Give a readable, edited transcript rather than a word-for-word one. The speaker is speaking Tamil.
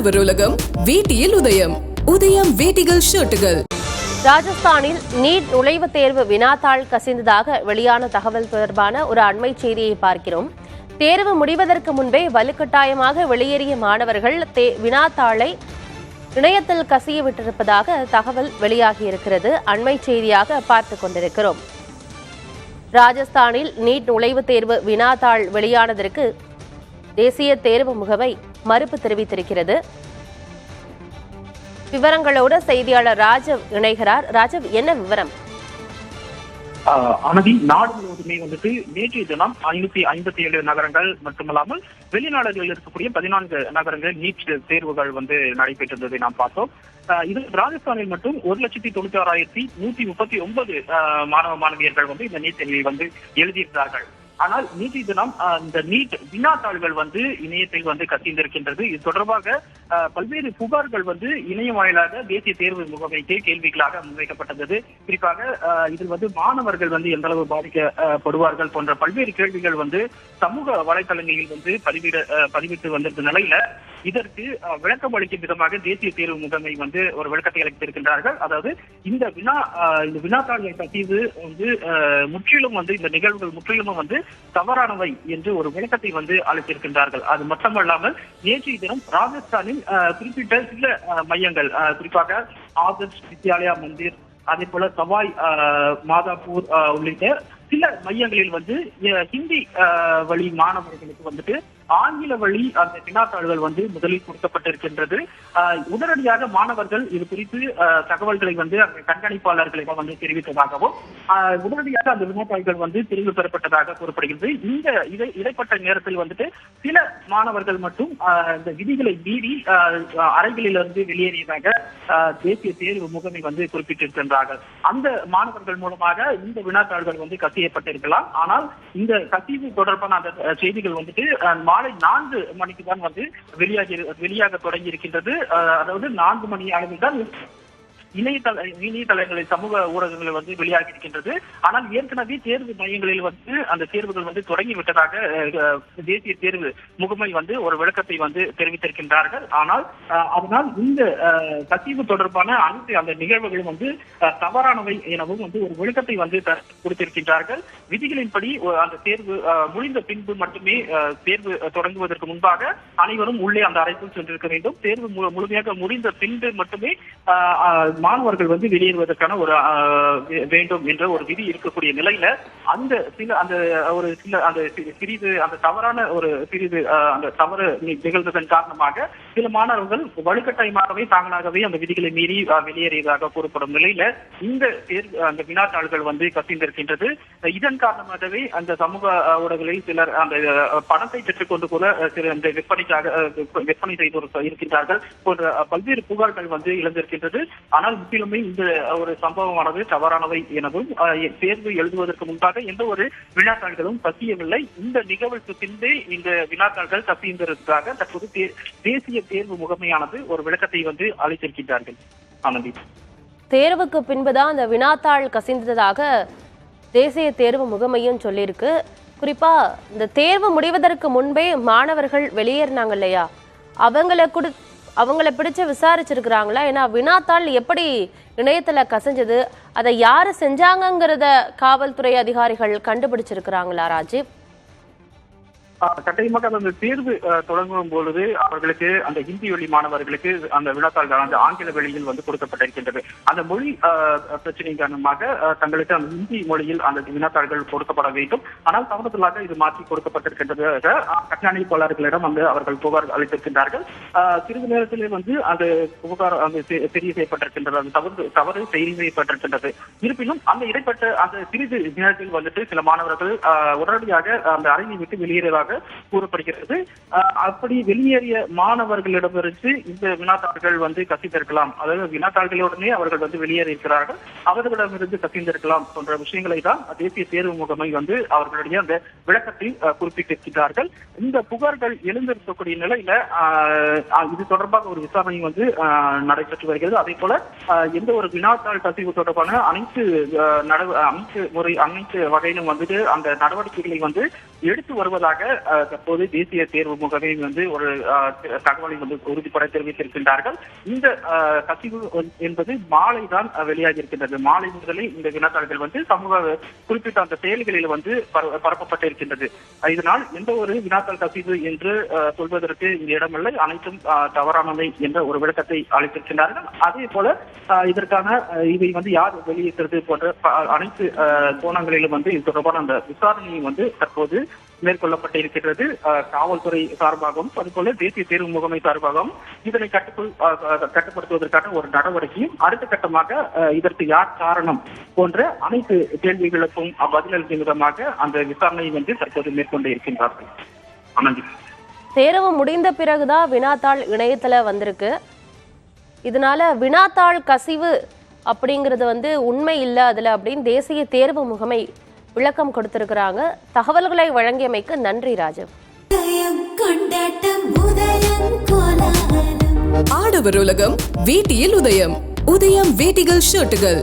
உழவர் உலகம் வேட்டியில் உதயம். உதயம் வேட்டிகள் ஷர்ட்டுகள். ராஜஸ்தானில் நீட் நுழைவுத் தேர்வு வினாத்தாள் கசிந்ததாக வெளியான தகவல் தொடர்பான ஒரு அண்மை செய்தியை பார்க்கிறோம். தேர்வு முடிவதற்கு முன்பே வலுக்கட்டாயமாக வெளியேறிய மாணவர்கள் வினாத்தாளை இணையத்தில் கசிய விட்டிருப்பதாக தகவல் வெளியாகியிருக்கிறது. அண்மை செய்தியாக பார்த்துக் கொண்டிருக்கிறோம். ராஜஸ்தானில் நீட் நுழைவுத் தேர்வு வினாத்தாள் வெளியானதற்கு தேசிய தேர்வு முகமை மறுப்பு தெரிவித்திருக்கிறது. விவரங்களோடு செய்தியாளர் ராஜவ் இணைகிறார். ராஜவ், என்ன விவரம்? அனதி நாடு முழுவதுமே நேற்றைய தினம் 557 நகரங்கள் மட்டுமல்லாமல் வெளிநாடுகளில் இருக்கக்கூடிய 14 நகரங்கள் நீட் தேர்வுகள் நடைபெற்றிருந்ததை நாம் பார்த்தோம். இது ராஜஸ்தானில் மட்டும் 1,96,139 மாணவ மாணவியர்கள் இந்த நீட் தேர்வை எழுதியிருந்தார்கள். ஆனால் நேற்றைய தினம் இந்த நீட் வினாத்தாள்கள் இணையத்தில் கசிந்திருக்கின்றது. இது தொடர்பாக பல்வேறு புகார்கள் இணைய வாயிலாக தேசிய தேர்வு முகமைக்கு கேள்விகளாக முன்வைக்கப்பட்டது. குறிப்பாக இதில் மாணவர்கள் எந்த அளவு பாதிக்கப்படுவார்கள் போன்ற பல்வேறு கேள்விகள் சமூக வலைதளங்களில் பதிவிட்டு வந்திருந்த நிலையில இதற்கு விளக்கம் அளிக்கும் விதமாக தேசிய தேர்வு முகமை ஒரு விளக்கத்தை அளித்திருக்கின்றார்கள். அதாவது இந்த வினாத்தாள்கள் கசிவு முற்றிலும் இந்த நிகழ்வுகள் முற்றிலும் தவறானவை என்று ஒரு விளக்கத்தை அளித்திருக்கின்றார்கள். அது மட்டுமல்லாமல் நேற்றைய தினம் ராஜஸ்தானில் குறிப்பிட்ட சில மையங்கள், குறிப்பாக ஆதர்ஷ் வித்யாலயா மந்திர், அதே போல சவாய் மாதாப்பூர் உள்ளிட்ட சில மையங்களில் ஹிந்தி வழி மாணவர்களுக்கு ஆங்கில வழி அந்த வினாத்தாள்கள் முதலில் கொடுக்கப்பட்டிருக்கின்றது. உடனடியாக மாணவர்கள் இது குறித்து தகவல்களை கண்காணிப்பாளர்களிடம் தெரிவித்ததாகவும் உடனடியாக அந்த வினாத்தாள்கள் திரும்ப பெறப்பட்டதாக கூறப்படுகிறது. இந்த இடைப்பட்ட நேரத்தில் சில மாணவர்கள் மட்டும் இந்த விதிகளை மீறி அறைகளிலிருந்து வெளியேறியதாக தேசிய தேர்வு முகமை குறிப்பிட்டிருக்கின்றார்கள். அந்த மாணவர்கள் மூலமாக இந்த வினாத்தாள்கள் கசியப்பட்டிருக்கலாம். ஆனால் இந்த கசிவு தொடர்பான அந்த செய்திகள் மாலை 4 மணிக்கு தான் வெளியாக தொடங்கி இருக்கின்றது. அதாவது 4 மணி அளவில் தான் இணையதளங்களில் சமூக ஊடகங்களில் வெளியாகி இருக்கின்றது. ஆனால் ஏற்கனவே தேர்வு மையங்களில் அந்த தேர்வுகள் தொடங்கி விட்டதாக தேசிய தேர்வு முகமை ஒரு விளக்கத்தை தெரிவித்திருக்கின்றார்கள். ஆனால் அதனால் இந்த கசிவு தொடர்பான அனைத்து அந்த நிகழ்வுகளும் தவறானவை எனவும் ஒரு விளக்கத்தை கொடுத்திருக்கின்றார்கள். விதிகளின்படி அந்த தேர்வு முடிந்த பின்பு மட்டுமே தேர்வு தொடங்குவதற்கு முன்பாக அனைவரும் உள்ளே அந்த அறைக்குள் சென்றிருக்க வேண்டும். தேர்வு முழுமையாக முடிந்த பின்பு மட்டுமே மாணவர்கள் வெளியேறுவதற்கான ஒரு வேண்டும் என்ற ஒரு விதி இருக்கக்கூடிய நிலையில அந்த சிறிது அந்த தவறான ஒரு சிறிது அந்த தவறு நிகழ்ந்ததன் காரணமாக சில மாணவர்கள் வலுக்கட்டாயமாகவே தாங்களாகவே அந்த விதிகளை மீறி வெளியேறியதாக கூறப்படும் நிலையில அந்த வினாத்தாள்கள் கசிந்திருக்கின்றது. இதன் காரணமாகவே அந்த சமூக ஊடகங்களில் சிலர் அந்த பணத்தை பெற்றுக்கொண்டு கூட சில அந்த விற்பனை செய்து இருக்கின்றார்கள் போன்ற பல்வேறு புகார்கள் இழந்திருக்கின்றது. ஆனால் முற்றிலுமே இந்த ஒரு சம்பவமானது தவறானவை எனவும் தேர்வு எழுதுவதற்கு முன்பாக எந்த ஒரு வினாத்தாள்களும் கசியவில்லை. இந்த நிகழ்வுக்கு பின்பே இந்த வினாத்தாள்கள் கசிந்திருப்பதாக தற்போது தேசிய தேர்வு முகமையானது ஒரு விளக்கத்தை அளித்திருக்கின்றார்கள். ஆனந்தி, தேர்வுக்கு பின்புதான் அந்த வினாத்தாள் கசிந்ததாக தேசிய தேர்வு முகமையும் சொல்லியிருக்கு. குறிப்பா இந்த தேர்வு முடிவதற்கு முன்பே மாணவர்கள் வெளியேறினாங்க இல்லையா, அவங்கள பிடிச்சு விசாரிச்சிருக்கிறாங்களா? ஏன்னா வினாத்தாள் எப்படி இணையத்துல கசிஞ்சது, அதை யாரு செஞ்சாங்கிறத காவல்துறை அதிகாரிகள் கண்டுபிடிச்சிருக்கிறாங்களா ராஜீவ்? கட்டாயமாக அந்த தேர்வு தொடங்கும் பொழுது அவர்களுக்கு அந்த ஹிந்தி வழி மாணவர்களுக்கு அந்த வினாத்தாள்கள் அந்த ஆங்கில வழியில் கொடுக்கப்பட்டிருக்கின்றது. அந்த மொழி பிரச்சனை காரணமாக தங்களுக்கு அந்த ஹிந்தி மொழியில் அந்த வினாத்தாள்கள் கொடுக்கப்பட வேண்டும். ஆனால் தவறுதலாக இது மாற்றி கொடுக்கப்பட்டிருக்கின்றது. கண்காணிப்பாளர்களிடம் அவர்கள் புகார் அளித்திருக்கின்றார்கள். சிறிது நேரத்திலே அந்த புகார் தெரிய செய்யப்பட்டிருக்கின்றது, அந்த தவறு செய்தி செய்யப்பட்டிருக்கின்றது. இருப்பினும் அந்த இடைப்பட்ட அந்த சிறிது நேரத்தில் சில மாணவர்கள் உடனடியாக அந்த அறையை விட்டு வெளியேறியதாக கூறப்படுகிறது. அப்படி வெளியேறிய மாணவர்களிடமிருந்து இந்த வினாத்தாள்கள் கசிந்திருக்கலாம், அதாவது வினாத்தாள்களுடனே அவர்கள் வெளியேறியிருக்கிறார்கள், அவர்களிடமிருந்து கசிந்திருக்கலாம் போன்ற விஷயங்களை தான் தேசிய தேர்வு முகமை அவர்களுடைய அந்த விளக்கத்தில் குறிப்பிட்டிருக்கிறார்கள். இந்த புகார்கள் எழுந்திருக்கக்கூடிய நிலையில இது தொடர்பாக ஒரு விசாரணை நடைபெற்று வருகிறது. அதே போல எந்த ஒரு வினாத்தாள் கசிவு தொடர்பான அனைத்து வகையிலும் அந்த நடவடிக்கைகளை எடுத்து வருவதாக தற்போது தேசிய தேர்வு முகமை வந்து ஒரு தகவலை வந்து உறுதிப்பட தெரிவித்திருக்கின்றார்கள். இந்த கசிவு என்பது மாலை தான் வெளியாகி இருக்கின்றது. மாலை முதலே இந்த வினாத்தாள்கள் வந்து சமூக குறிப்பிட்ட அந்த செயல்களில் வந்து பரப்பப்பட்டிருக்கின்றது. இதனால் எந்த ஒரு வினாத்தாள் கசிவு என்று சொல்வதற்கு இங்கு இடமில்லை, அனைத்தும் தவறானவை என்ற ஒரு விளக்கத்தை அளித்திருக்கின்றார்கள். அதே போல இதற்கான இதை வந்து யார் வெளியிட்டது போன்ற அனைத்து கோணங்களிலும் வந்து இது தொடர்பான அந்த விசாரணையை வந்து தற்போது மேற்கொள்ளப்பட்டிருக்கிறது. காவல்துறை சார்பாகவும் அதுபோல தேசிய தேர்வு முகமை சார்பாகவும் இதனை கட்டுப்படுத்துவதற்கான ஒரு நடவடிக்கையும் அடுத்த கட்டமாக இதற்கு யார் காரணம் போன்ற அனைத்து கேள்விகளுக்கும் பதிலளிக்கும் விதமாக அந்த விசாரணையை வந்து தற்போது மேற்கொண்டு இருக்கின்றார்கள். ஆனந்தி, தேர்வு முடிந்த பிறகுதான் வினாத்தாள் இணையத்துல வந்திருக்கு. இதனால வினாத்தாள் கசிவு அப்படிங்கிறது வந்து உண்மை இல்லை அதுல அப்படின்னு தேசிய தேர்வு முகமை விளக்கம் கொடுத்திருக்கிறாங்க. தகவல்களை வழங்கியமைக்கு நன்றி ராஜவ். ஆடவர் உலகம் வேட்டியில் உதயம். உதயம் வேட்டிகள் ஷர்ட்டுகள்.